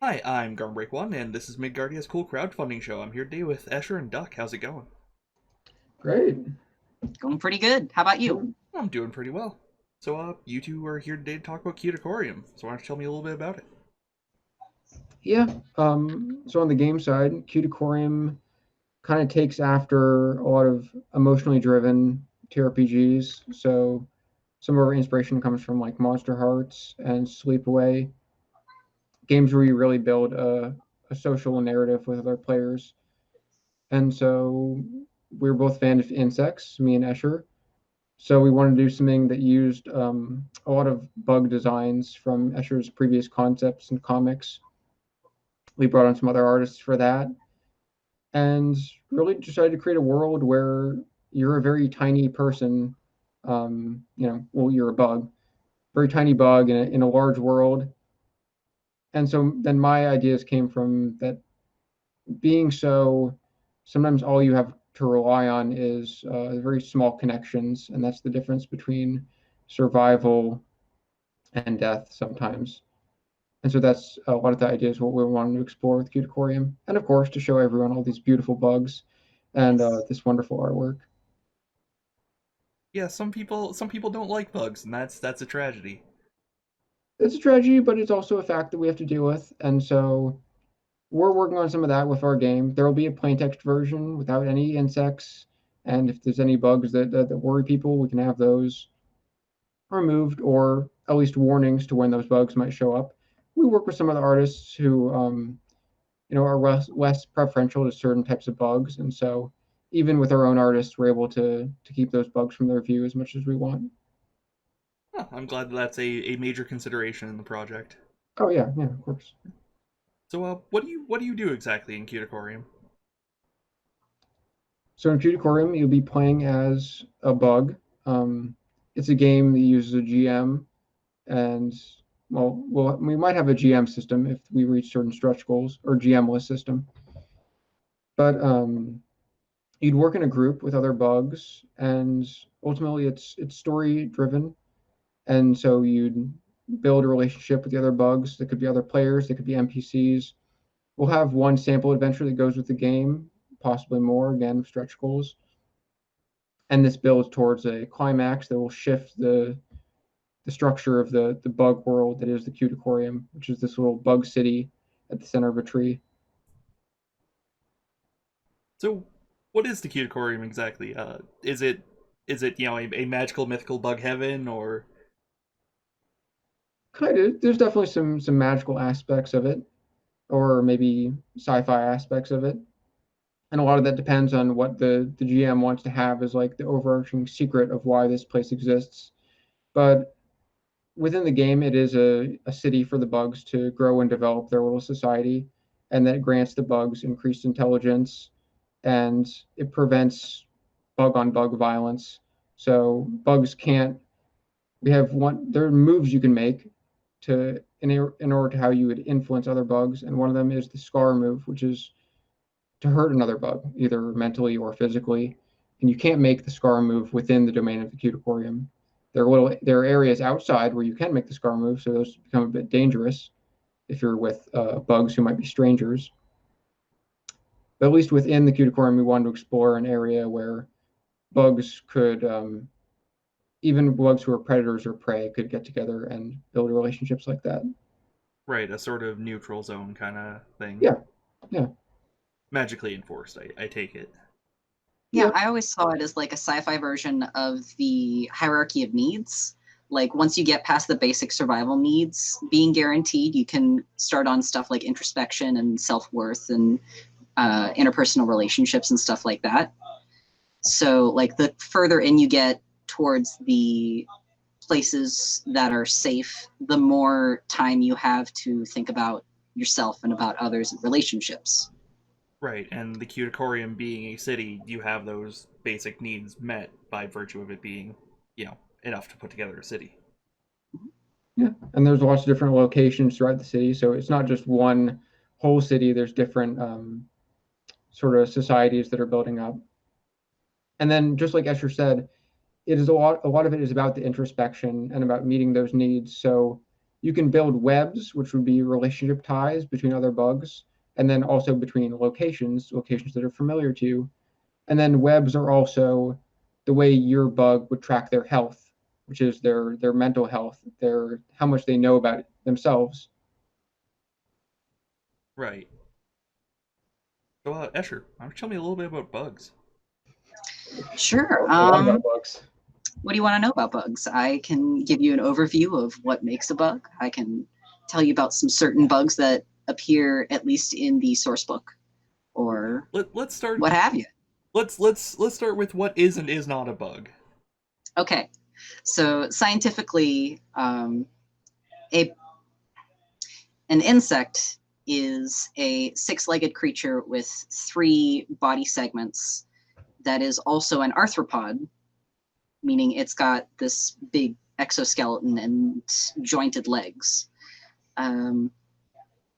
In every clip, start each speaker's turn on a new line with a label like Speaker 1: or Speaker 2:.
Speaker 1: Hi, I'm Garm1, and this is Midgardia's cool crowdfunding show. I'm here today with Escher and Duck. How's it going?
Speaker 2: Great.
Speaker 3: Going pretty good. How about you?
Speaker 2: Good.
Speaker 1: I'm doing pretty well. So, you two are here today to talk about Cuticorium. So, why don't you tell me a little bit about it?
Speaker 2: Yeah. So on the game side, Cuticorium kind of takes after a lot of emotionally driven TRPGs. So some of our inspiration comes from like Monster Hearts and Sleepaway, games where you really build a social narrative with other players. And so we're both fans of insects, me and Escher. So we wanted to do something that used a lot of bug designs from Escher's previous concepts and comics. We brought on some other artists for that, and really decided to create a world where you're a very tiny person. Well, you're a bug, very tiny bug in a large world. And so then my ideas came from that being so. Sometimes all you have to rely on is very small connections, and that's the difference between survival and death sometimes. And so that's a lot of the ideas what we wanted to explore with Cuticorium, and of course to show everyone all these beautiful bugs and
Speaker 3: Yes.
Speaker 2: this wonderful artwork.
Speaker 1: Yeah, some people don't like bugs, and that's a tragedy.
Speaker 2: It's a tragedy, but it's also a fact that we have to deal with, and so we're working on some of that with our game. There will be a plaintext version without any insects, and if there's any bugs that worry people, we can have those removed or at least warnings to when those bugs might show up. We work with some of the artists who are less preferential to certain types of bugs, and so even with our own artists, we're able to keep those bugs from their view as much as we want.
Speaker 1: Huh, I'm glad that's a major consideration in the project.
Speaker 2: Oh yeah, yeah, of course.
Speaker 1: So, what do you do exactly in Cuticorium?
Speaker 2: So in Cuticorium, you'll be playing as a bug. Um, it's a game that uses a GM, and we might have a GM system if we reach certain stretch goals or GM-less system. But you'd work in a group with other bugs, and ultimately it's story driven. And so you'd build a relationship with the other bugs. That could be other players, that could be NPCs. We'll have one sample adventure that goes with the game, possibly more, again, stretch goals. And this builds towards a climax that will shift the structure of the bug world that is the Cuticorium, which is this little bug city at the center of a tree.
Speaker 1: So, what is the Cuticorium exactly? Is it a magical mythical bug heaven or
Speaker 2: Kind of, there's definitely some magical aspects of it, or maybe sci-fi aspects of it. And a lot of that depends on what the GM wants to have as like the overarching secret of why this place exists. But within the game, it is a city for the bugs to grow and develop their little society, and that grants the bugs increased intelligence, and it prevents bug on bug violence. So bugs can't. We have one. There are moves you can make to in order to how you would influence other bugs, and one of them is the scar move, which is to hurt another bug, either mentally or physically. And you can't make the scar move within the domain of the Cuticorium. There are areas outside where you can make the scar move, so those become a bit dangerous if you're with bugs who might be strangers. But at least within the Cuticorium, we wanted to explore an area where bugs could, even bugs who are predators or prey, could get together and build relationships like that.
Speaker 1: right, a sort of neutral zone kind of thing?
Speaker 2: Yeah, yeah,
Speaker 1: Magically enforced, I take it.
Speaker 3: Yeah,
Speaker 2: yeah.
Speaker 3: I always saw it as like a sci-fi version of the hierarchy of needs. Like once you get past the basic survival needs being guaranteed, you can start on stuff like introspection and self-worth and interpersonal relationships and stuff like that. So like the further in you get towards the places that are safe, the more time you have to think about yourself and about others and relationships.
Speaker 1: Right, and the Cuticorium being a city, you have those basic needs met by virtue of it being, enough to put together a city.
Speaker 2: Yeah, and there's lots of different locations throughout the city, so it's not just one whole city. There's different sort of societies that are building up. And then, just like Escher said, it is a lot. A lot of it is about the introspection and about meeting those needs. So You can build webs, which would be relationship ties between other bugs, and then also between locations that are familiar to you. And then webs are also the way your bug would track their health, which is their mental health, their how much they know about themselves.
Speaker 1: Right. So, Escher, why don't you tell me a little bit about bugs?
Speaker 3: Sure.
Speaker 2: A lot about bugs.
Speaker 3: What do you want to know about bugs? I can give you an overview of what makes a bug. I can tell you about some certain bugs that appear at least in the source book, or
Speaker 1: Let's start.
Speaker 3: what have you.
Speaker 1: Let's start with what is and is not a bug.
Speaker 3: Okay, so scientifically, a an insect is a six-legged creature with three body segments that is also an arthropod, meaning it's got this big exoskeleton and jointed legs. Um,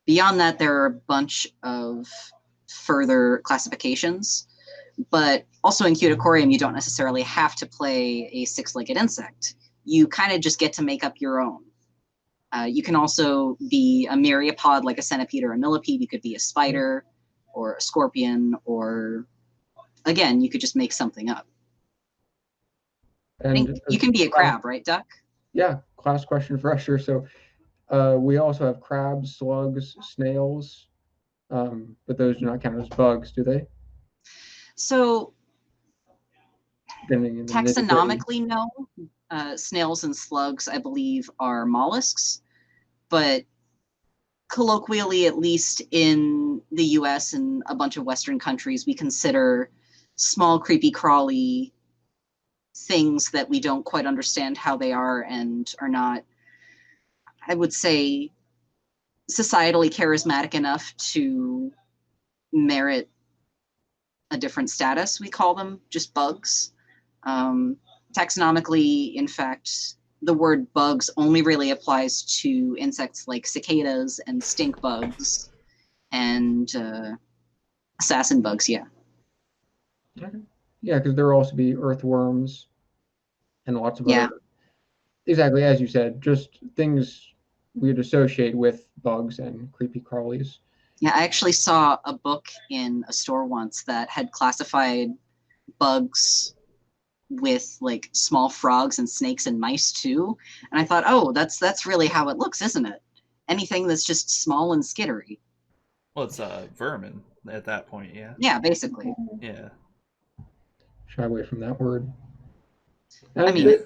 Speaker 3: Beyond that, there are a bunch of further classifications, but also in Cuticorium, you don't necessarily have to play a six-legged insect. You kind of just get to make up your own. You can also be a myriapod like a centipede or a millipede. You could be a spider or a scorpion, or again, you could just make something up. I think
Speaker 2: And
Speaker 3: you can be a crab, right, Duck?
Speaker 2: yeah, class question for us here. So we also have crabs, slugs, snails, but those do not count as bugs, do they?
Speaker 3: So
Speaker 2: Getting in the nitty-gritty.
Speaker 3: taxonomically, no. Snails and slugs, I believe, are mollusks, but colloquially, at least in the US and a bunch of Western countries, we consider small, creepy, crawly things that we don't quite understand how they are and are not, I would say, societally charismatic enough to merit a different status. We call them just bugs. Taxonomically, in fact, the word bugs only really applies to insects like cicadas and stink bugs and assassin bugs. Yeah.
Speaker 2: Okay. Yeah, because there will also be earthworms and lots of
Speaker 3: Yeah.
Speaker 2: other, exactly as you said, just things we'd associate with bugs and creepy crawlies.
Speaker 3: Yeah. I actually saw a book in a store once that had classified bugs with like small frogs and snakes and mice too. And I thought, oh, that's really how it looks, isn't it? Anything that's just small and skittery.
Speaker 1: Well, it's vermin at that point, yeah.
Speaker 3: Yeah, basically.
Speaker 1: Yeah.
Speaker 2: Shy away from that word.
Speaker 3: I
Speaker 2: And
Speaker 3: mean,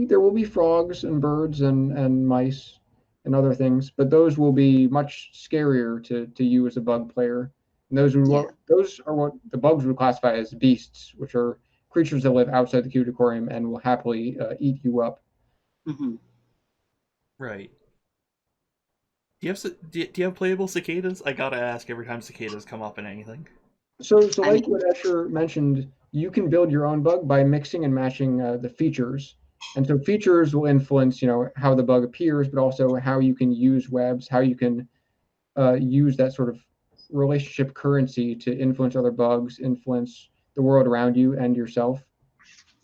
Speaker 2: there will be frogs and birds and mice and other things, but those will be much scarier to you as a bug player. And
Speaker 3: yeah.
Speaker 2: those are what the bugs would classify as beasts, which are creatures that live outside the cuticorium and will happily eat you up.
Speaker 3: Mm-hmm.
Speaker 1: Right. Do you have playable cicadas? I gotta ask every time cicadas come up in anything.
Speaker 2: So
Speaker 3: I
Speaker 2: like
Speaker 3: mean,
Speaker 2: what Escher mentioned, you can build your own bug by mixing and matching the features. And so features will influence, how the bug appears, but also how you can use webs, how you can use that sort of relationship currency to influence other bugs, influence the world around you and yourself.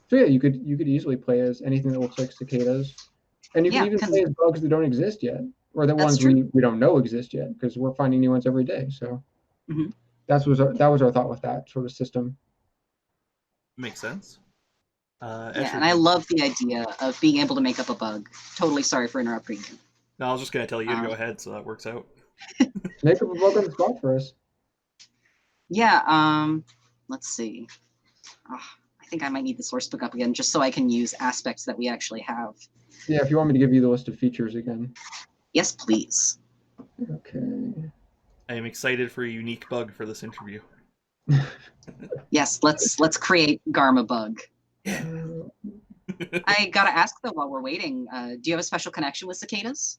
Speaker 2: So yeah, you could easily play as anything that looks like cicadas, and you could
Speaker 3: yeah,
Speaker 2: even
Speaker 3: because
Speaker 2: play as bugs that don't exist yet, or the
Speaker 3: that's
Speaker 2: ones
Speaker 3: true.
Speaker 2: we don't know exist yet, because we're finding new ones every day. So
Speaker 3: Mm-hmm.
Speaker 2: that was our thought with that sort of system.
Speaker 1: Makes sense.
Speaker 3: Yeah,
Speaker 1: Escher,
Speaker 3: and I love the idea of being able to make up a bug. Totally sorry for interrupting you.
Speaker 1: no, I was just gonna tell you to
Speaker 3: Uh,
Speaker 1: go ahead, so that works out.
Speaker 2: Make up a bug on the spot for us.
Speaker 3: yeah, let's see. Oh, I think I might need the source book up again just so I can use aspects that we actually have.
Speaker 2: Yeah, if you want me to give you the list of features again.
Speaker 3: Yes, please.
Speaker 2: Okay.
Speaker 1: I am excited for a unique bug for this interview.
Speaker 3: Yes, let's create Garma bug.
Speaker 1: Yeah.
Speaker 3: I gotta ask though while we're waiting, do you have a special connection with cicadas?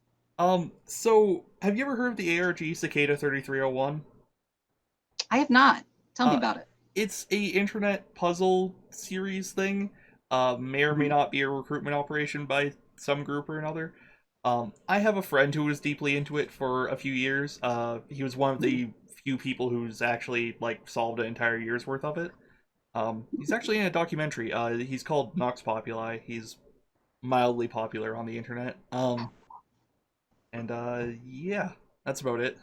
Speaker 1: So have you ever heard of the ARG Cicada 3301?
Speaker 3: I have not. Tell me
Speaker 1: Uh,
Speaker 3: about it.
Speaker 1: it's a internet puzzle series thing. May or may
Speaker 3: Mhm.
Speaker 1: not be a recruitment operation by some group or another. I have a friend who was deeply into it for a few years. He was one of the few people who's actually like solved an entire year's worth of it. He's actually in a documentary. He's called Nox Populi. He's mildly popular on the internet. And yeah, that's about it.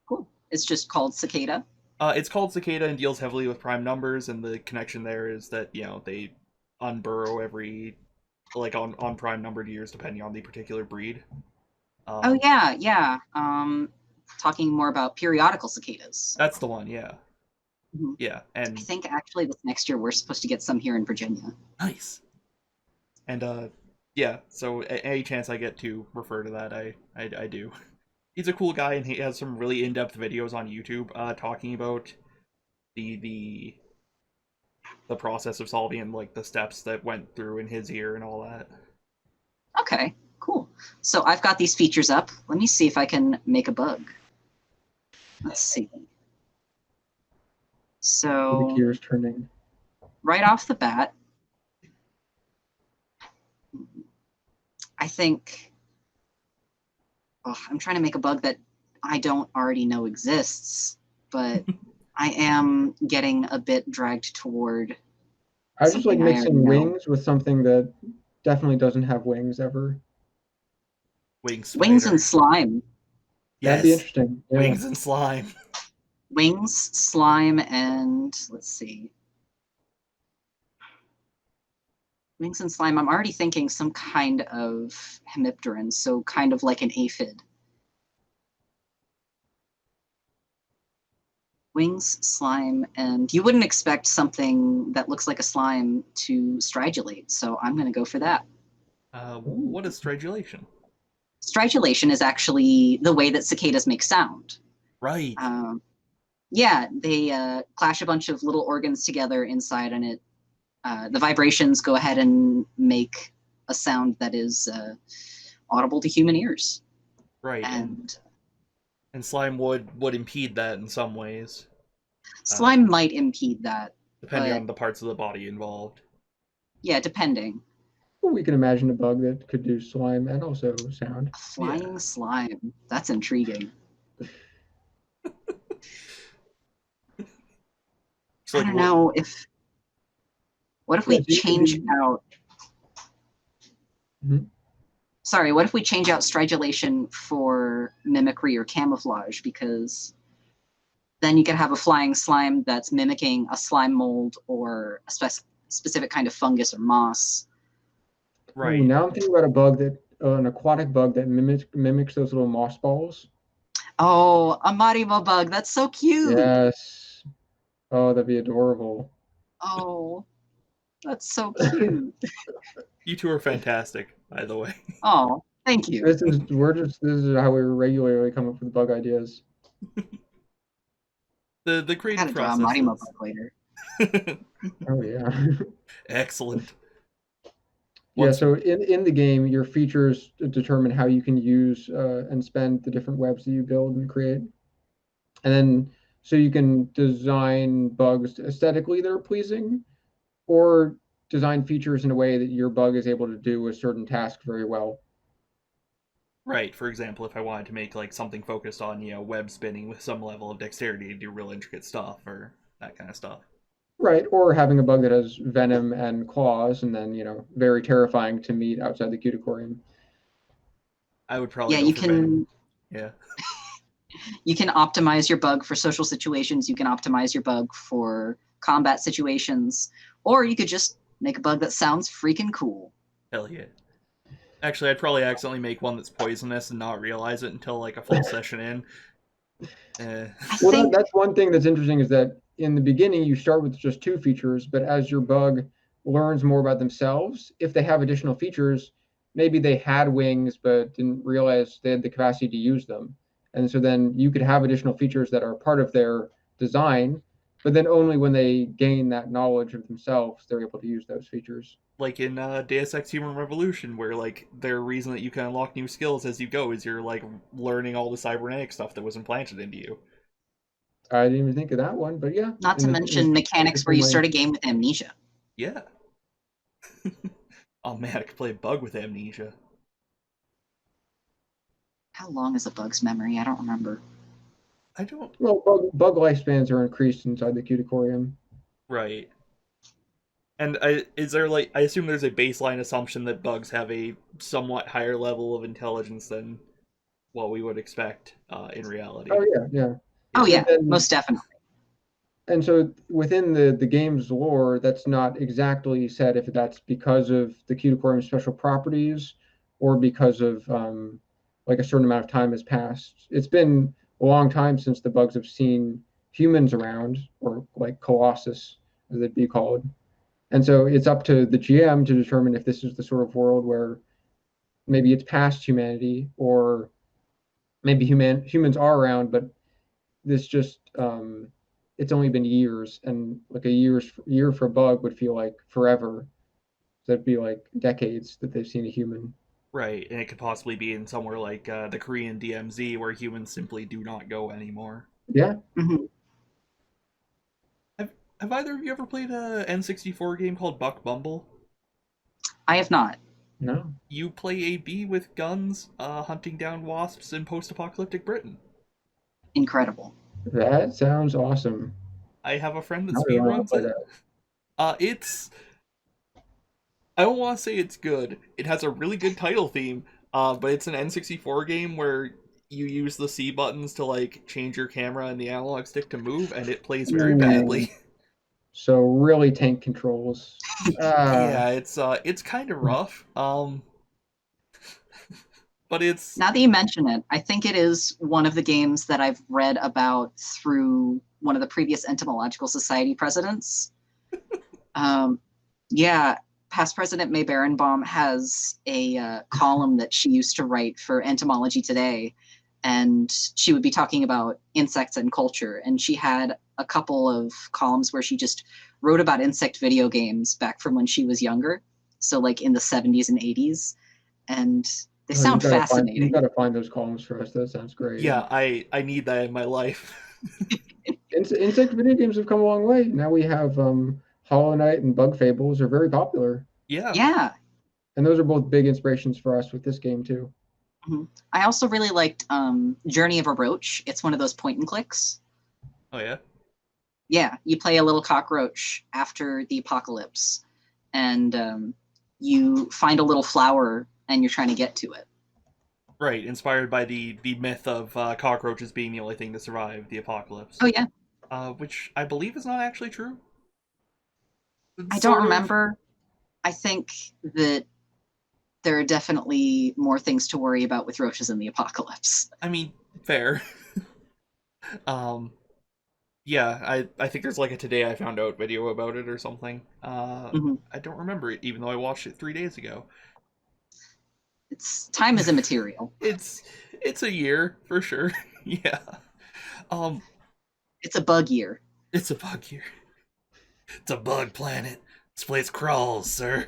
Speaker 3: Cool. It's just called Cicada.
Speaker 1: It's called Cicada and deals heavily with prime numbers, and the connection there is that they unburrow every on prime numbered years depending on the particular breed.
Speaker 3: Oh
Speaker 1: Um,
Speaker 3: yeah, yeah. Talking more about periodical cicadas.
Speaker 1: that's the one, yeah,
Speaker 3: Mhm.
Speaker 1: yeah,
Speaker 3: I
Speaker 1: and
Speaker 3: think actually this next year we're supposed to get some here in Virginia.
Speaker 1: nice, and yeah. So any chance I get to refer to that, I do. He's a cool guy, and he has some really in depth videos on YouTube talking about the the the process of solving and like the steps that went through in his ear and all that.
Speaker 3: Okay, cool. So I've got these features up. Let me see if I can make a bug. Let's see.
Speaker 2: The
Speaker 3: So
Speaker 2: gears turning.
Speaker 3: right off the bat, I think I'm trying to make a bug that I don't already know exists, but I am getting a bit dragged toward
Speaker 2: I just like
Speaker 3: something I already
Speaker 2: mixing
Speaker 3: know.
Speaker 2: wings with something that definitely doesn't have wings ever.
Speaker 1: Wing
Speaker 3: Wings and
Speaker 1: spider.
Speaker 3: slime.
Speaker 2: That'd be
Speaker 1: Yes,
Speaker 2: interesting. Yeah.
Speaker 1: wings and slime.
Speaker 3: Wings, slime, and let's see. Wings and slime. I'm already thinking some kind of hemipteran, so kind of like an aphid. Wings, slime, and you wouldn't expect something that looks like a slime to stridulate, so I'm going to go for that.
Speaker 2: Ooh.
Speaker 1: What is stridulation?
Speaker 3: Stridulation is actually the way that cicadas make sound.
Speaker 1: Right.
Speaker 3: Um, yeah, they clash a bunch of little organs together inside, and the vibrations go ahead and make a sound that is audible to human ears.
Speaker 1: Right.
Speaker 3: And
Speaker 1: And slime would impede that in some ways, uh,
Speaker 3: slime might impede that,
Speaker 1: depending
Speaker 3: but
Speaker 1: on the parts of the body involved.
Speaker 3: yeah, depending.
Speaker 2: Well, we can imagine a bug that could do slime and also sound.
Speaker 3: A
Speaker 1: Yeah.
Speaker 3: flying slime. That's intriguing.
Speaker 1: So
Speaker 3: I
Speaker 1: like
Speaker 3: don't
Speaker 1: what?
Speaker 3: know if. What if
Speaker 2: Yeah,
Speaker 3: we
Speaker 2: so you can
Speaker 3: change
Speaker 2: do.
Speaker 3: out?
Speaker 2: Mhm.
Speaker 3: Sorry, what if we change out stridulation for mimicry or camouflage? Because then you could have a flying slime that's mimicking a slime mold or a specific kind of fungus or moss.
Speaker 2: Oh,
Speaker 1: Right.
Speaker 2: now I'm thinking about a bug that an aquatic bug that mimics those little moss balls.
Speaker 3: Oh, a Marimo bug. That's so cute.
Speaker 2: Yes. Oh, that'd be adorable.
Speaker 3: Oh, that's so cute.
Speaker 1: You two are fantastic, by the way.
Speaker 3: Oh, thank you.
Speaker 2: This is how we regularly come up with bug ideas.
Speaker 1: The
Speaker 3: I
Speaker 1: creative
Speaker 3: gotta draw a
Speaker 1: process
Speaker 3: Marimo
Speaker 1: is
Speaker 3: bug later.
Speaker 2: Oh yeah.
Speaker 1: excellent.
Speaker 2: Yeah,
Speaker 1: Once
Speaker 2: so in the game, your features determine how you can use and spend the different webs that you build and create. And then so you can design bugs aesthetically that are pleasing, or design features in a way that your bug is able to do a certain task very well.
Speaker 1: right, for example, if I wanted to make like something focused on web spinning with some level of dexterity to do real intricate stuff or that kind of stuff,
Speaker 2: Right, or having a bug that has venom and claws, and then very terrifying to meet outside the Cuticorium.
Speaker 1: I would probably
Speaker 3: Yeah,
Speaker 1: go for venom. Yeah.
Speaker 3: you can optimize your bug for social situations. You can optimize your bug for combat situations, or you could just make a bug that sounds freaking cool.
Speaker 1: Hell yeah. Actually, I'd probably accidentally make one that's poisonous and not realize it until like a full session in. Eh.
Speaker 3: I
Speaker 2: Well,
Speaker 3: think
Speaker 2: that's one thing that's interesting is that in the beginning you start with just two features, but as your bug learns more about themselves, if they have additional features, maybe they had wings but didn't realize they had the capacity to use them. And so then you could have additional features that are part of their design, but then only when they gain that knowledge of themselves, they're able to use those features.
Speaker 1: Like in Deus Ex Human Revolution, where like their reason that you can unlock new skills as you go is you're like learning all the cybernetic stuff that was implanted into you.
Speaker 2: I didn't even think of that one, but yeah,
Speaker 3: not to
Speaker 2: in
Speaker 3: mention mechanics
Speaker 2: the
Speaker 3: where you
Speaker 2: same way.
Speaker 3: start a game with amnesia.
Speaker 1: Yeah. Oh man, I could play a bug with amnesia.
Speaker 3: How long is a bug's memory? I don't remember.
Speaker 1: I don't.
Speaker 2: Well, bug lifespans are increased inside the Cuticorium.
Speaker 1: Right. And is there like I assume there's a baseline assumption that bugs have a somewhat higher level of intelligence than what we would expect in reality.
Speaker 2: Oh yeah.
Speaker 3: Oh
Speaker 1: Yeah.
Speaker 3: yeah,
Speaker 2: And then,
Speaker 3: most definitely.
Speaker 2: and so within the game's lore, that's not exactly said if that's because of the Cuticorium special properties or because of like a certain amount of time has passed. It's been a long time since the bugs have seen humans around, or like Colossus, as it'd be called. And so it's up to the GM to determine if this is the sort of world where maybe it's past humanity, or maybe humans are around, but this just it's only been years, and like a year for a bug would feel like forever. So that'd be like decades that they've seen a human.
Speaker 1: Right, and it could possibly be in somewhere like the Korean DMZ where humans simply do not go anymore.
Speaker 2: Yeah.
Speaker 3: Mhm.
Speaker 1: Have, have either of you ever played a N64 game called Buck Bumble?
Speaker 3: I have not.
Speaker 2: No.
Speaker 1: You play a bee with guns, hunting down wasps in post-apocalyptic Britain.
Speaker 3: Incredible.
Speaker 2: That sounds awesome.
Speaker 1: I have a friend that
Speaker 2: I really want to
Speaker 1: speedruns
Speaker 2: play
Speaker 1: it.
Speaker 2: that.
Speaker 1: It's I don't want to say it's good. It has a really good title theme, but it's an N64 game where you use the C buttons to like change your camera and the analog stick to move, and it plays very
Speaker 2: Ooh.
Speaker 1: badly.
Speaker 2: So really tank controls. Ah.
Speaker 1: Yeah, it's kind of rough. But it's
Speaker 3: Now that you mention it, I think it is one of the games that I've read about through one of the previous Entomological Society presidents. Um, yeah, past President May Berenbaum has a column that she used to write for Entomology Today, and she would be talking about insects and culture. And she had a couple of columns where she just wrote about insect video games back from when she was younger, so like in the 70s and 80s, and they
Speaker 2: Oh, you
Speaker 3: sound
Speaker 2: gotta find
Speaker 3: fascinating.
Speaker 2: those columns for us. That sounds great.
Speaker 1: yeah, I need that in my life.
Speaker 2: Insect video games have come a long way. Now we have Hollow Knight and Bug Fables are very popular,
Speaker 1: Yeah.
Speaker 3: Yeah.
Speaker 2: and those are both big inspirations for us with this game too.
Speaker 3: Mhm. I also really liked Journey of a Roach. It's one of those point and clicks.
Speaker 1: Oh yeah.
Speaker 3: Yeah, you play a little cockroach after the apocalypse, and you find a little flower, and you're trying to get to it.
Speaker 1: Right, inspired by the myth of cockroaches being the only thing to survive the apocalypse,
Speaker 3: Oh yeah,
Speaker 1: which I believe is not actually true.
Speaker 3: I
Speaker 1: It's
Speaker 3: don't
Speaker 1: sort of.
Speaker 3: remember. I think that there are definitely more things to worry about with roaches in the apocalypse.
Speaker 1: I mean, fair. um, yeah, I think there's like a today I found out video about it or something.
Speaker 3: Mhm.
Speaker 1: I don't remember it, even though I watched it 3 days ago.
Speaker 3: It's time is immaterial.
Speaker 1: It's a year for sure. Yeah. Um,
Speaker 3: It's a bug year.
Speaker 1: it's a bug year. It's a bug planet. This place crawls, sir.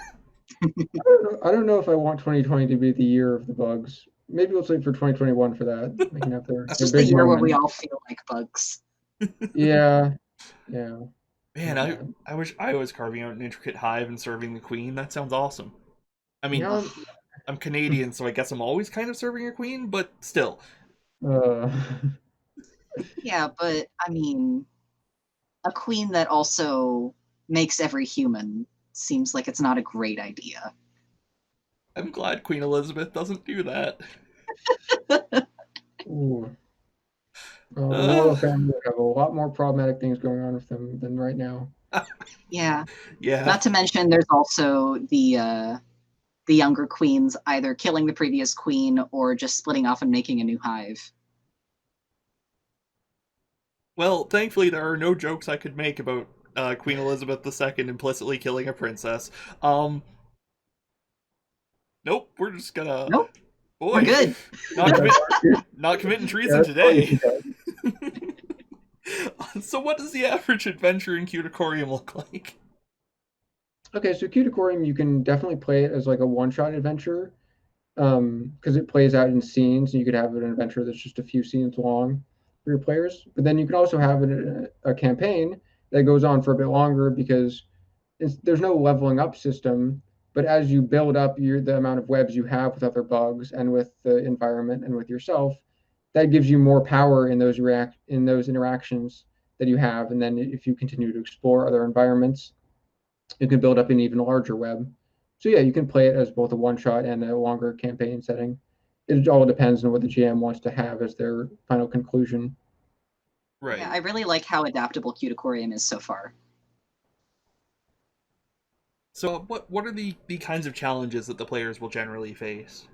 Speaker 2: I don't know if I want 2020 to be the year of the bugs. Maybe let's wait for 2021 for that. They can have
Speaker 3: It's
Speaker 2: their
Speaker 3: just the
Speaker 2: big
Speaker 3: year where we
Speaker 2: moment.
Speaker 3: all feel like bugs.
Speaker 2: Yeah, yeah,
Speaker 1: Man,
Speaker 2: not bad.
Speaker 1: I wish I was carving out an intricate hive and serving the queen. That sounds awesome. I mean,
Speaker 2: Yeah.
Speaker 1: I'm Canadian, so I guess I'm always kind of serving a queen, but still.
Speaker 2: Uh,
Speaker 3: Yeah, but I mean, a queen that also makes every human seems like it's not a great idea.
Speaker 1: I'm glad Queen Elizabeth doesn't do that.
Speaker 2: ooh. The
Speaker 1: Uh,
Speaker 2: royal family would have a lot more problematic things going on with them than right now.
Speaker 3: Yeah.
Speaker 1: yeah.
Speaker 3: Not to mention, there's also the younger queens either killing the previous queen or just splitting off and making a new hive.
Speaker 1: Well, thankfully there are no jokes I could make about Queen Elizabeth II implicitly killing a princess. Um, nope, we're just gonna.
Speaker 3: Nope, we're
Speaker 1: Boy,
Speaker 3: good.
Speaker 1: not
Speaker 2: Yeah,
Speaker 1: commit, not committing
Speaker 2: yeah,
Speaker 1: treason
Speaker 2: that's funny
Speaker 1: today.
Speaker 2: because
Speaker 1: So, what does the average adventure in Cuticorium look like?
Speaker 2: okay, so Cuticorium, you can definitely play it as like a one-shot adventure, because it plays out in scenes, and you could have an adventure that's just a few scenes long for your players. But then you can also have a campaign that goes on for a bit longer because there's no leveling up system. But as you build up the amount of webs you have with other bugs and with the environment and with yourself, that gives you more power in those interactions that you have. And then if you continue to explore other environments, you can build up an even larger web. So yeah, you can play it as both a one shot and a longer campaign setting. it all depends on what the GM wants to have as their final conclusion.
Speaker 3: Yeah,
Speaker 1: Right.
Speaker 3: I really like how adaptable Cuticorium is so far.
Speaker 1: So what are the kinds of challenges that the players will generally face?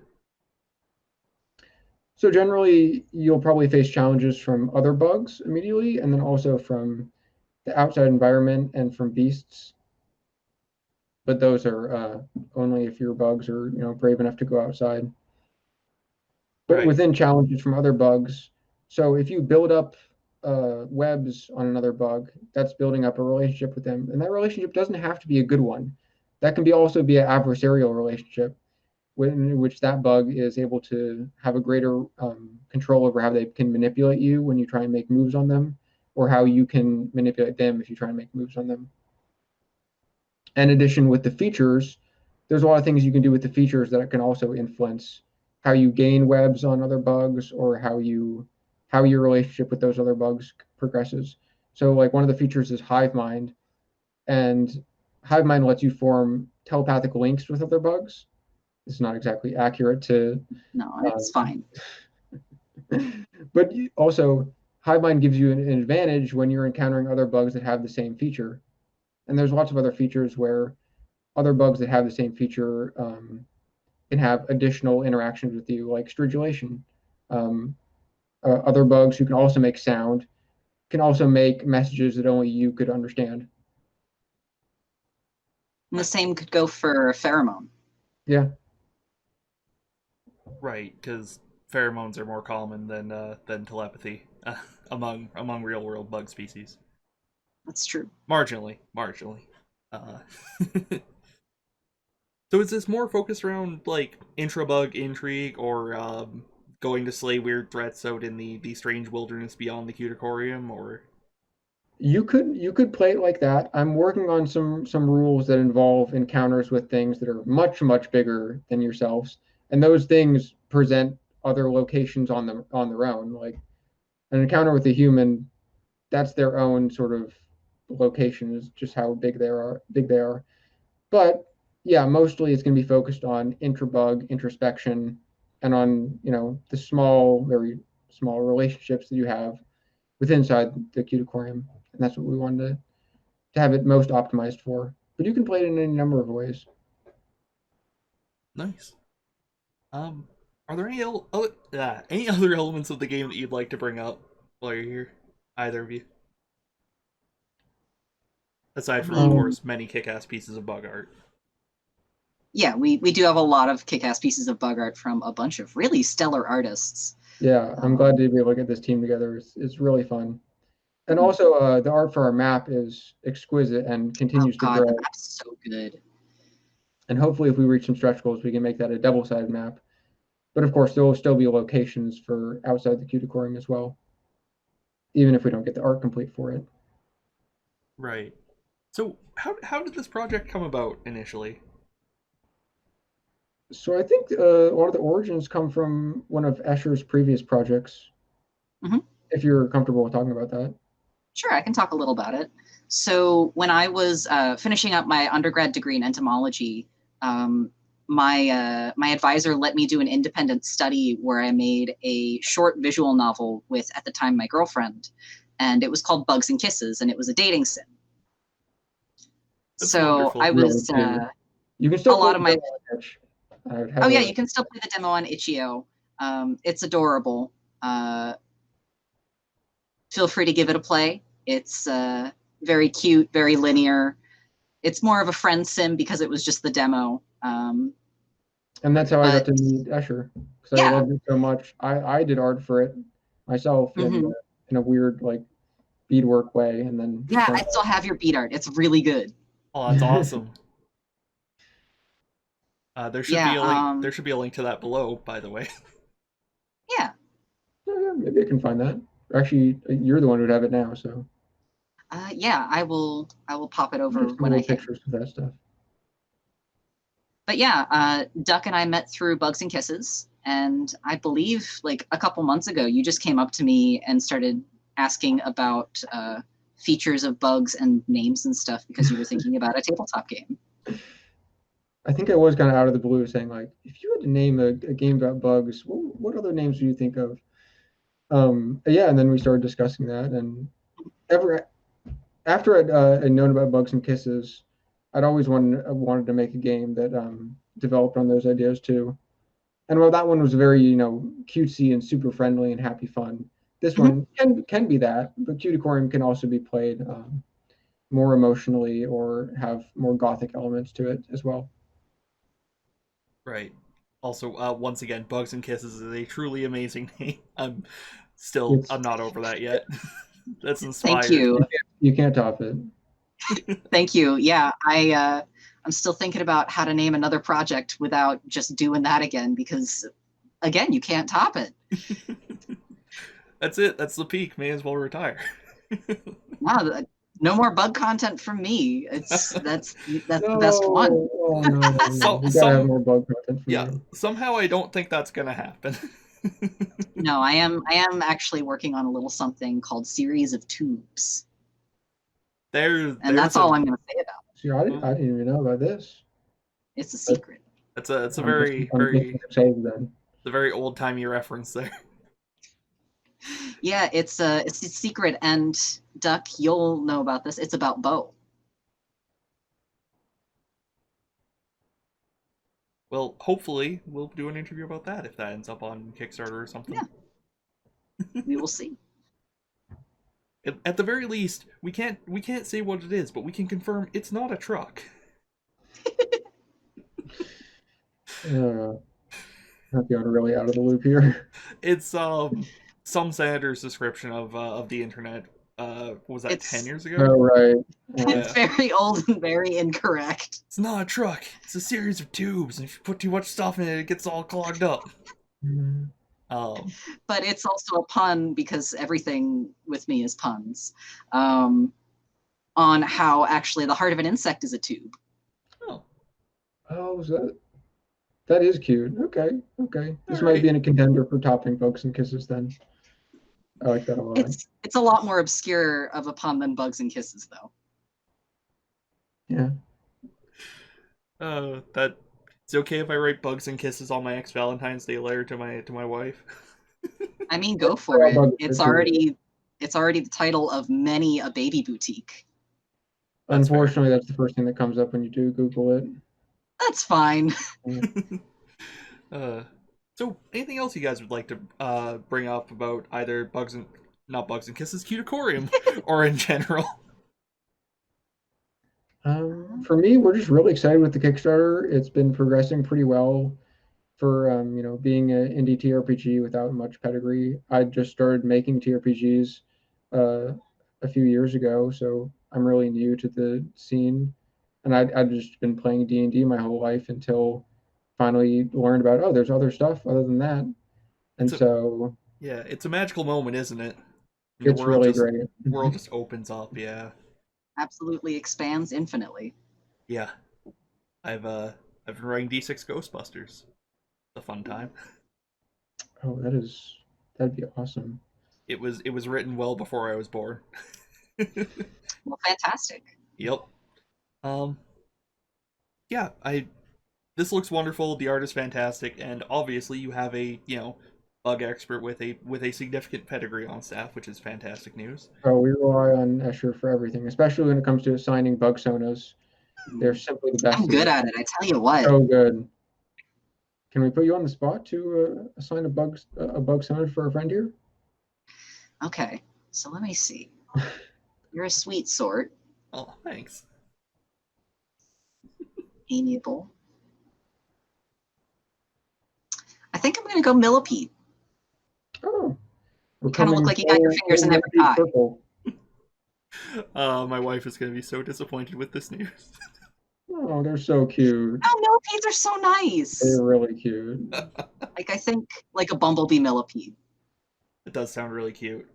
Speaker 2: So generally, you'll probably face challenges from other bugs immediately, and then also from the outside environment and from beasts. But those are only if your bugs are brave enough to go outside. But
Speaker 1: Right.
Speaker 2: within challenges from other bugs, so if you build up webs on another bug, that's building up a relationship with them, and that relationship doesn't have to be a good one. That can be also be an adversarial relationship in which that bug is able to have a greater control over how they can manipulate you when you try and make moves on them, or how you can manipulate them if you try and make moves on them. In addition, with the features, there's a lot of things you can do with the features that can also influence how you gain webs on other bugs or how your relationship with those other bugs progresses. So like one of the features is hive mind, and hive mind lets you form telepathic links with other bugs. It's not exactly accurate to
Speaker 3: No,
Speaker 2: uh,
Speaker 3: it's fine.
Speaker 2: but also hive mind gives you an advantage when you're encountering other bugs that have the same feature. And there's lots of other features where other bugs that have the same feature can have additional interactions with you, like stridulation. Um, Other bugs who can also make sound can also make messages that only you could understand.
Speaker 3: And the same could go for pheromone.
Speaker 2: Yeah,
Speaker 1: Right, because pheromones are more common than telepathy among real world bug species.
Speaker 3: That's true.
Speaker 1: Marginally, marginally. Uh, so is this more focused around like intra-bug intrigue or going to slay weird threats out in the strange wilderness beyond the Cuticorium, or
Speaker 2: you could play it like that. I'm working on some rules that involve encounters with things that are much bigger than yourselves, and those things present other locations on their own. Like an encounter with a human, that's their own sort of location, is just how big they are. But yeah, mostly it's going to be focused on intrabug introspection and on the small, very small relationships that you have with inside the Cuticorium, and that's what we wanted to have it most optimized for. But you can play it in any number of ways.
Speaker 1: nice. Are there any other elements of the game that you'd like to bring up while you're here? Either of you, aside
Speaker 3: I
Speaker 1: from, of
Speaker 3: mean,
Speaker 2: Um,
Speaker 1: course, many kick-ass pieces of bug art.
Speaker 3: yeah, we do have a lot of kick-ass pieces of bug art from a bunch of really stellar artists.
Speaker 2: yeah, I'm glad
Speaker 3: Um,
Speaker 2: to be able to get this team together. It's really fun. And
Speaker 3: oh
Speaker 2: also, the art for our map is exquisite and continues to
Speaker 3: God, the
Speaker 2: grow.
Speaker 3: map's so good.
Speaker 2: And hopefully, if we reach some stretch goals, we can make that a double-sided map. But of course, there will still be locations for outside the Cuticorium as well, even if we don't get the art complete for it.
Speaker 1: Right. So how did this project come about initially?
Speaker 2: So I think a lot of the origins come from one of Escher's previous projects,
Speaker 3: Mhm.
Speaker 2: if you're comfortable with talking about that.
Speaker 3: Sure, I can talk a little about it. So when I was finishing up my undergrad degree in entomology, my advisor let me do an independent study where I made a short visual novel with, at the time, my girlfriend, and it was called Bugs and Kisses, and it was a dating sim.
Speaker 1: That's
Speaker 3: So I
Speaker 1: wonderful.
Speaker 2: Really
Speaker 3: was
Speaker 2: cute. You can
Speaker 3: a
Speaker 2: still play
Speaker 3: lot
Speaker 2: the
Speaker 3: of my.
Speaker 2: demo on Itch. I would
Speaker 3: Oh
Speaker 2: have
Speaker 3: yeah,
Speaker 2: a
Speaker 3: you can still play the demo on Itch.io. It's adorable. Uh, Feel free to give it a play. It's very cute, very linear. It's more of a friend sim because it was just the demo.
Speaker 2: and that's
Speaker 1: Right.
Speaker 2: how I got
Speaker 3: But
Speaker 2: to meet Escher because I
Speaker 3: yeah,
Speaker 2: loved it so much. I did art for it myself
Speaker 3: hmm
Speaker 2: in a weird like beadwork way, and then
Speaker 3: yeah,
Speaker 2: found
Speaker 3: I still have your beat art. It's really good.
Speaker 1: Oh, that's
Speaker 2: out.
Speaker 1: awesome. There should be
Speaker 3: Yeah,
Speaker 1: a link. There should be a link to that below, by the way.
Speaker 3: yeah,
Speaker 2: Oh, yeah, maybe I can find that. Actually, you're the one who'd have it now, so
Speaker 3: yeah. I will. I will pop it
Speaker 2: take
Speaker 3: over
Speaker 2: some
Speaker 3: when I
Speaker 2: little
Speaker 3: can.
Speaker 2: pictures of that stuff.
Speaker 3: But yeah, Duck and I met through Bugs and Kisses, and I believe like a couple months ago, you just came up to me and started asking about features of bugs and names and stuff because you were thinking about a tabletop game.
Speaker 2: I think I was kind of out of the blue saying like, if you had to name a game about bugs, what other names do you think of? Yeah, and then we started discussing that, and ever after I'd known about Bugs and Kisses, I'd always wanted to make a game that developed on those ideas too. And while that one was very, cutesy and super friendly and happy fun, this
Speaker 3: Mhm.
Speaker 2: one can be that, but Cuticorium can also be played more emotionally or have more gothic elements to it as well.
Speaker 1: Right. Also, once again, Bugs and Kisses is a truly amazing name. I'm
Speaker 2: It's
Speaker 1: not over that yet. That's
Speaker 3: Thank
Speaker 1: inspired.
Speaker 3: you.
Speaker 2: you can't top it.
Speaker 3: Thank you. Yeah, I'm still thinking about how to name another project without just doing that again because again, you can't top it.
Speaker 1: That's it. That's the peak. May as well retire.
Speaker 3: Wow, no more bug content from me. That's the best one.
Speaker 2: No, oh no,
Speaker 1: So
Speaker 2: we gotta have
Speaker 1: some
Speaker 2: more bug content from
Speaker 1: yeah.
Speaker 2: you.
Speaker 1: Somehow I don't think that's gonna happen.
Speaker 3: No, I am actually working on a little something called Series of Tubes. And that's
Speaker 1: There's
Speaker 3: all
Speaker 1: a
Speaker 3: I'm going to say about
Speaker 2: See, I didn't even know about this.
Speaker 3: it. It's a
Speaker 2: But
Speaker 3: secret.
Speaker 1: it's a
Speaker 2: I'm just as excited then.
Speaker 1: the very old timey reference there.
Speaker 3: Yeah, it's a secret, and Duck, you'll know about this. It's about Bo.
Speaker 1: Well, hopefully we'll do an interview about that if that ends up on Kickstarter or something.
Speaker 3: Yeah, we will see.
Speaker 1: At the very least, we can't say what it is, but we can confirm it's not a truck.
Speaker 2: Uh, not feeling really out of the loop here.
Speaker 1: It's some senator's description of the internet. What was that, 10
Speaker 3: It's
Speaker 1: years ago?
Speaker 2: Oh right.
Speaker 3: it's
Speaker 1: Yeah.
Speaker 3: very old and very incorrect.
Speaker 1: It's not a truck. It's a series of tubes, and if you put too much stuff in it, it gets all clogged up.
Speaker 2: Mm.
Speaker 1: Um,
Speaker 3: But it's also a pun because everything with me is puns. Um, on how actually the heart of an insect is a tube.
Speaker 1: oh,
Speaker 2: Oh, is that is cute. Okay, okay.
Speaker 1: all
Speaker 2: This might be
Speaker 1: right.
Speaker 2: in a contender for topping Bugs and Kisses then. I like that a lot.
Speaker 3: It's a lot more obscure of a pun than Bugs and Kisses, though.
Speaker 2: Yeah.
Speaker 1: That it's okay if I write bugs and kisses on my ex Valentine's Day letter to my wife.
Speaker 3: I mean, go for
Speaker 2: Well,
Speaker 3: it.
Speaker 2: Bugs are cute.
Speaker 3: It's already the title of many a baby boutique.
Speaker 1: That's fair.
Speaker 2: Unfortunately, that's the first thing that comes up when you do Google it.
Speaker 3: That's fine.
Speaker 2: Yeah.
Speaker 1: uh, so anything else you guys would like to bring up about either bugs and not bugs and kisses, Cuticorium, or in general?
Speaker 2: For me, we're just really excited with the Kickstarter. It's been progressing pretty well for being an indie TRPG without much pedigree. I just started making TRPGs uh, a few years ago, so I'm really new to the scene, and I'd just been playing D&D my whole life until finally learned about, oh, there's other stuff other than that, and
Speaker 1: It's a
Speaker 2: so
Speaker 1: yeah, it's a magical moment, isn't it? And
Speaker 2: it's really great.
Speaker 1: world just opens up. Yeah,
Speaker 3: Absolutely expands infinitely.
Speaker 1: yeah. I've uh I've been writing D6 Ghostbusters. It's a fun time.
Speaker 2: Oh, that'd be awesome.
Speaker 1: It was written well before I was born.
Speaker 3: Well, fantastic.
Speaker 1: Yep. Um. Yeah. I. This looks wonderful. The art is fantastic, and obviously you have a bug expert with a significant pedigree on staff, which is fantastic news.
Speaker 2: Oh, we rely on Escher for everything, especially when it comes to assigning bugsonas. They're simply the
Speaker 3: I'm
Speaker 2: best in
Speaker 3: good
Speaker 2: the
Speaker 3: at it. I tell you what.
Speaker 2: so good. Can we put you on the spot to assign a bug summon for a friend here?
Speaker 3: Okay, so let me see. You're a sweet sort,
Speaker 1: Oh, thanks.
Speaker 3: amiable. I think I'm going to go millipede.
Speaker 2: Oh, we're
Speaker 3: You kind of look
Speaker 2: coming
Speaker 3: like you got your fingers in every
Speaker 2: millipede
Speaker 3: pie.
Speaker 2: purple.
Speaker 1: My wife is going to be so disappointed with this news.
Speaker 2: Oh, they're so cute.
Speaker 3: Oh, millipedes are so nice.
Speaker 2: They're really cute.
Speaker 3: Like I think like a bumblebee millipede.
Speaker 1: It does sound really cute.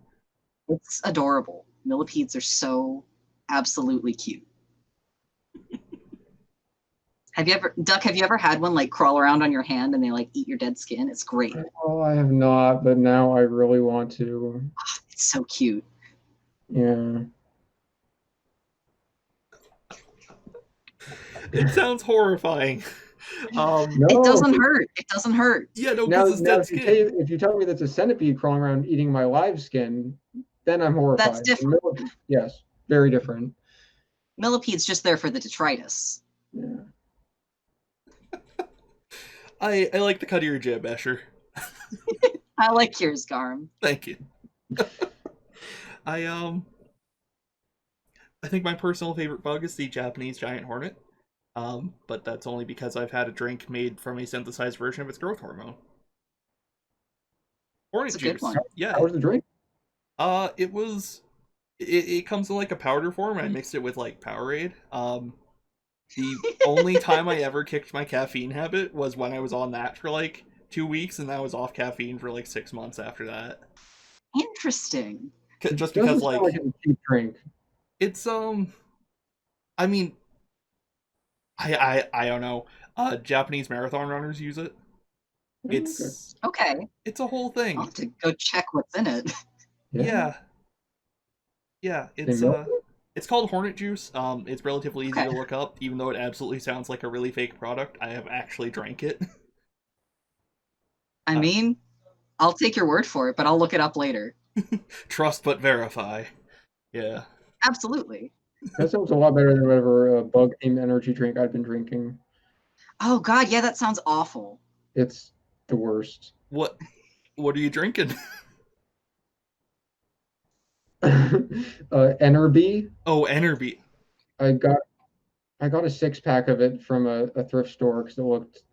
Speaker 3: It's adorable. Millipedes are so absolutely cute. Have you ever had one like crawl around on your hand and they like eat your dead skin? It's great.
Speaker 2: Oh, I have not, but now I really want to.
Speaker 3: It's so cute.
Speaker 2: Yeah.
Speaker 1: It sounds horrifying.
Speaker 3: It
Speaker 2: No.
Speaker 3: doesn't hurt. It doesn't hurt.
Speaker 1: Yeah, no,
Speaker 2: Now,
Speaker 1: because it's dead skin.
Speaker 2: if you tell me that's a centipede crawling around eating my live skin, then I'm
Speaker 3: That's
Speaker 2: horrified.
Speaker 3: different.
Speaker 2: Yes, very different.
Speaker 3: Millipede's just there for the detritus.
Speaker 2: Yeah.
Speaker 1: I like the cut of your jib, Escher.
Speaker 3: I like yours, Garm.
Speaker 1: Thank you. I I think my personal favorite bug is the Japanese giant hornet. But that's only because I've had a drink made from a synthesized version of its growth hormone. Hornet
Speaker 3: It's a good
Speaker 1: juice.
Speaker 3: one.
Speaker 1: Yeah.
Speaker 2: How was the drink?
Speaker 1: It was. It comes in like a powder form. I mixed it with like Powerade. The only time I ever kicked my caffeine habit was when I was on that for like 2 weeks, and I was off caffeine for like 6 months after that.
Speaker 3: Interesting.
Speaker 1: Just
Speaker 2: Doesn't
Speaker 1: because
Speaker 2: sound
Speaker 1: like
Speaker 2: like it's a cheap drink.
Speaker 1: it's I mean, I don't know. Japanese marathon runners use it.
Speaker 2: Okay.
Speaker 3: Okay.
Speaker 1: It's a whole
Speaker 3: I'll
Speaker 1: thing.
Speaker 3: have to go check what's in it.
Speaker 1: Yeah. Yeah, it's called Hornet Juice. It's relatively easy
Speaker 3: Okay.
Speaker 1: to look up, even though it absolutely sounds like a really fake product. I have actually drank it.
Speaker 3: I mean, I'll take your word for it, but I'll look it up later.
Speaker 1: Trust but verify. Yeah.
Speaker 3: Absolutely.
Speaker 2: That sounds a lot better than whatever bug themed energy drink I've been drinking.
Speaker 3: Oh God, yeah, that sounds awful.
Speaker 2: It's the worst.
Speaker 1: What are you drinking?
Speaker 2: Enerby.
Speaker 1: Oh, Enerby.
Speaker 2: I got I got a 6-pack of it from a thrift store because it looked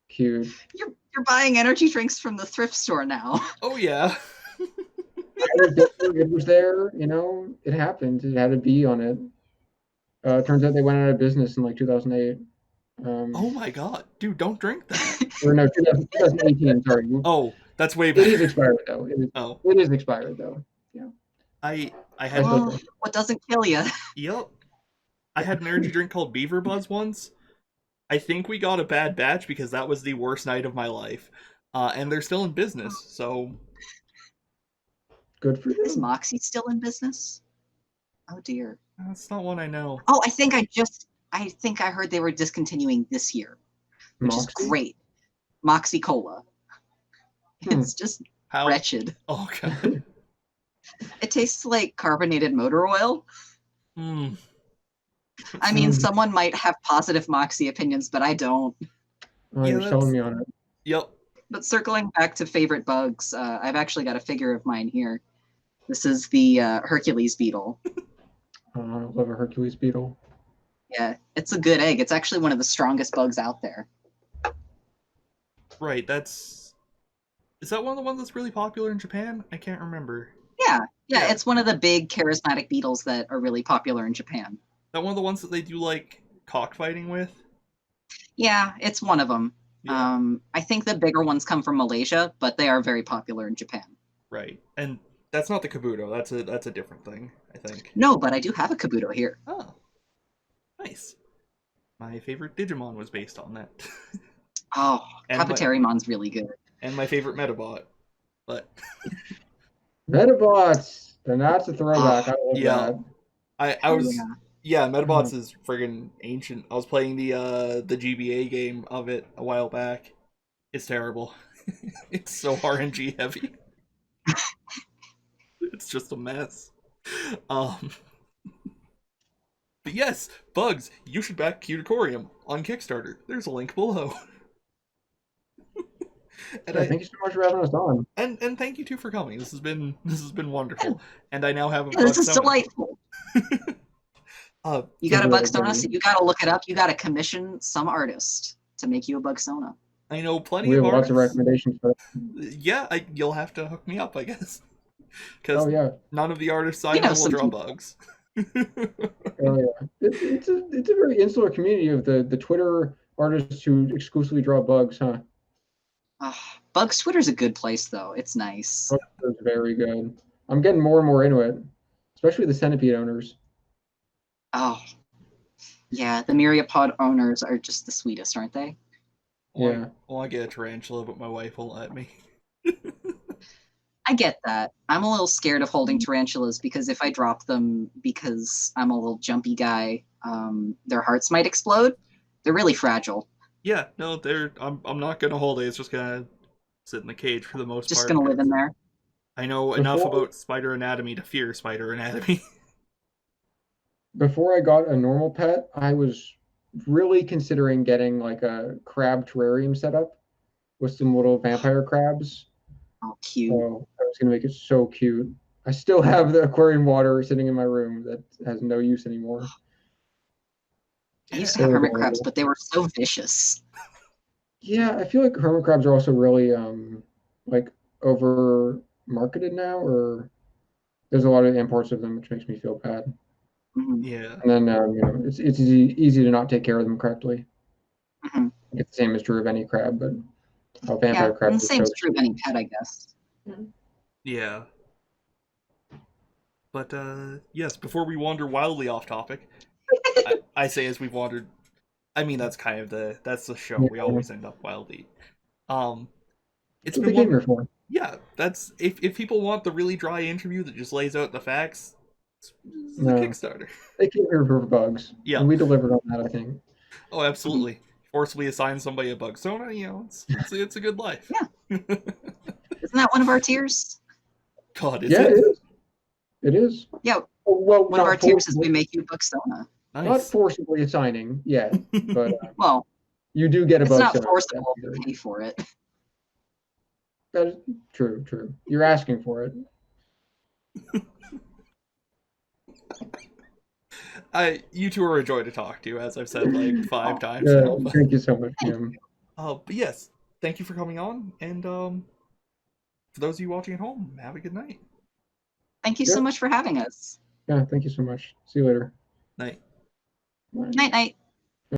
Speaker 2: cute.
Speaker 3: You're buying energy drinks from the thrift store now.
Speaker 1: Oh yeah.
Speaker 2: It was there, it happened. It had a B on it. Turns out they went out of business in like 2008.
Speaker 1: Oh my god. Dude, don't drink that.
Speaker 2: Or no, 2018, sorry.
Speaker 1: Oh, that's way
Speaker 2: It is
Speaker 1: better.
Speaker 2: expired though.
Speaker 1: Oh.
Speaker 2: It is expired though. Yeah.
Speaker 1: I
Speaker 2: I
Speaker 1: had
Speaker 2: still
Speaker 3: Well,
Speaker 2: drink.
Speaker 3: what doesn't kill you?
Speaker 1: Yep. I had an energy drink called Beaver Buzz once. I think we got a bad batch because that was the worst night of my life. And they're still in business, so
Speaker 2: Good for
Speaker 3: Is
Speaker 2: them.
Speaker 3: Moxie still in business? Oh dear.
Speaker 1: that's not one I know.
Speaker 3: Oh, I think I heard they were discontinuing this year, which is
Speaker 2: Moxie?
Speaker 3: great. Moxie Cola.
Speaker 2: Hmm.
Speaker 3: It's just
Speaker 1: How?
Speaker 3: wretched.
Speaker 1: Oh god.
Speaker 3: It tastes like carbonated motor oil.
Speaker 1: Hmm.
Speaker 3: I mean,
Speaker 2: Mm.
Speaker 3: someone might have positive Moxie opinions, but I don't.
Speaker 2: Oh,
Speaker 1: Yeah,
Speaker 2: you're selling me on it.
Speaker 1: Yep.
Speaker 3: But circling back to favorite bugs, I've actually got a figure of mine here. This is the Hercules Beetle.
Speaker 2: I love a Hercules Beetle.
Speaker 3: Yeah, it's a good egg. It's actually one of the strongest bugs out there.
Speaker 1: Right, is that one of the ones that's really popular in Japan? I can't remember.
Speaker 3: Yeah,
Speaker 1: Yeah.
Speaker 3: it's one of the big charismatic beetles that are really popular in Japan.
Speaker 1: That one of the ones that they do like cockfighting with?
Speaker 3: Yeah, it's one of them.
Speaker 1: Yeah.
Speaker 3: I think the bigger ones come from Malaysia, but they are very popular in Japan.
Speaker 1: Right. And that's not the Kabuto. That's a different thing, I think.
Speaker 3: No, but I do have a Kabuto here.
Speaker 1: Oh. Nice. My favorite Digimon was based on that.
Speaker 3: Oh,
Speaker 1: And my-
Speaker 3: Capitarimon's really good.
Speaker 1: And my favorite Metabot. But
Speaker 2: Metabots! And that's a throwback. I love
Speaker 1: yeah.
Speaker 2: that.
Speaker 1: I was
Speaker 3: Yeah.
Speaker 1: yeah, Metabots is friggin' ancient. I was playing the GBA game of it a while back. It's terrible. It's so RNG heavy. It's just a mess. But yes, Bugs, you should back Cuticorium on Kickstarter. There's a link below. And
Speaker 2: Yeah, thank you so much for having us on.
Speaker 1: and thank you too for coming. This has been wonderful. And I now have a
Speaker 3: This is
Speaker 1: Bugsona.
Speaker 3: delightful. You got a
Speaker 2: Really
Speaker 3: bugsona,
Speaker 2: great.
Speaker 3: so you got to look it up. You got to commission some artist to make you a bugsona.
Speaker 1: I know plenty
Speaker 2: We
Speaker 1: of
Speaker 2: have lots of
Speaker 1: artists.
Speaker 2: recommendations for that.
Speaker 1: Yeah, you'll have to hook me up, I guess. Because
Speaker 2: Oh yeah.
Speaker 1: none of the artists I
Speaker 3: We know
Speaker 1: know will
Speaker 3: some
Speaker 1: draw
Speaker 3: people.
Speaker 1: bugs.
Speaker 2: Oh yeah. It's a very insular community of the Twitter artists who exclusively draw bugs, huh?
Speaker 3: Bugs Twitter's a good place, though. It's nice.
Speaker 2: It's very good. I'm getting more and more into it, especially the centipede owners.
Speaker 3: Oh, yeah. The myriapod owners are just the sweetest, aren't they?
Speaker 2: Yeah.
Speaker 1: Well, I get a tarantula, but my wife won't let me.
Speaker 3: I get that. I'm a little scared of holding tarantulas because if I drop them because I'm a little jumpy guy, their hearts might explode. They're really fragile.
Speaker 1: Yeah, no, they're. I'm not gonna hold it. It's just gonna sit in the cage for the most
Speaker 3: Just
Speaker 1: part.
Speaker 3: gonna live in there.
Speaker 1: I know enough
Speaker 2: Before
Speaker 1: about spider anatomy to fear spider anatomy.
Speaker 2: before I got a normal pet, I was really considering getting like a crab terrarium set up with some little vampire crabs.
Speaker 3: Oh, cute.
Speaker 2: Oh, I was gonna make it so cute. I still have the aquarium water sitting in my room that has no use anymore.
Speaker 3: I used to
Speaker 2: They
Speaker 3: have
Speaker 2: were
Speaker 3: hermit crabs,
Speaker 2: adorable.
Speaker 3: but they were so vicious.
Speaker 2: Yeah, I feel like hermit crabs are also really like over marketed now, or there's a lot of imports of them, which makes me feel bad.
Speaker 3: Hmm.
Speaker 1: Yeah.
Speaker 2: And then it's easy to not take care of them correctly.
Speaker 3: Hmm.
Speaker 2: It's the same is true of any crab, but
Speaker 3: Yeah,
Speaker 2: vampire
Speaker 3: and the
Speaker 2: crabs are
Speaker 3: same's
Speaker 2: so
Speaker 3: true of any pet, I guess.
Speaker 1: Yeah. But yes, before we wander wildly off topic, I say as we've wandered. I mean, that's kind of that's the show.
Speaker 2: yeah,
Speaker 1: We always end up wildly. Um,
Speaker 2: that's
Speaker 1: it's
Speaker 2: what
Speaker 1: been
Speaker 2: they came
Speaker 1: one.
Speaker 2: here for.
Speaker 1: Yeah, that's if people want the really dry interview that just lays out the facts, it's a
Speaker 2: No,
Speaker 1: Kickstarter.
Speaker 2: they came here for bugs,
Speaker 1: Yeah.
Speaker 2: and we delivered on that, I think.
Speaker 1: Oh,
Speaker 3: Hmm.
Speaker 1: absolutely. Forcibly assign somebody a bugsona, it's a good life.
Speaker 3: Yeah, isn't that one of our tiers?
Speaker 1: God, is
Speaker 2: Yeah, it
Speaker 1: it?
Speaker 2: is. It is.
Speaker 3: Yeah,
Speaker 2: Oh, well,
Speaker 3: one of our tiers is we make you bugsona.
Speaker 2: not
Speaker 1: Nice.
Speaker 2: forcibly assigning yet, but
Speaker 3: Well,
Speaker 2: you do get a
Speaker 3: it's
Speaker 2: bug
Speaker 3: not
Speaker 2: center.
Speaker 3: forcible to pay for it.
Speaker 2: That is true, true. You're asking for it.
Speaker 1: You two are a joy to talk to, as I've said like five
Speaker 3: Oh,
Speaker 1: times
Speaker 2: Yeah,
Speaker 1: now. But
Speaker 2: thank you so much,
Speaker 3: thank
Speaker 2: Jim.
Speaker 3: you.
Speaker 1: but yes, thank you for coming on, and for those of you watching at home, have a good night.
Speaker 3: Thank you so
Speaker 2: Yep.
Speaker 3: much for having us.
Speaker 2: Yeah, thank you so much. See you later.
Speaker 1: Night.
Speaker 2: Bye.
Speaker 3: Night, night.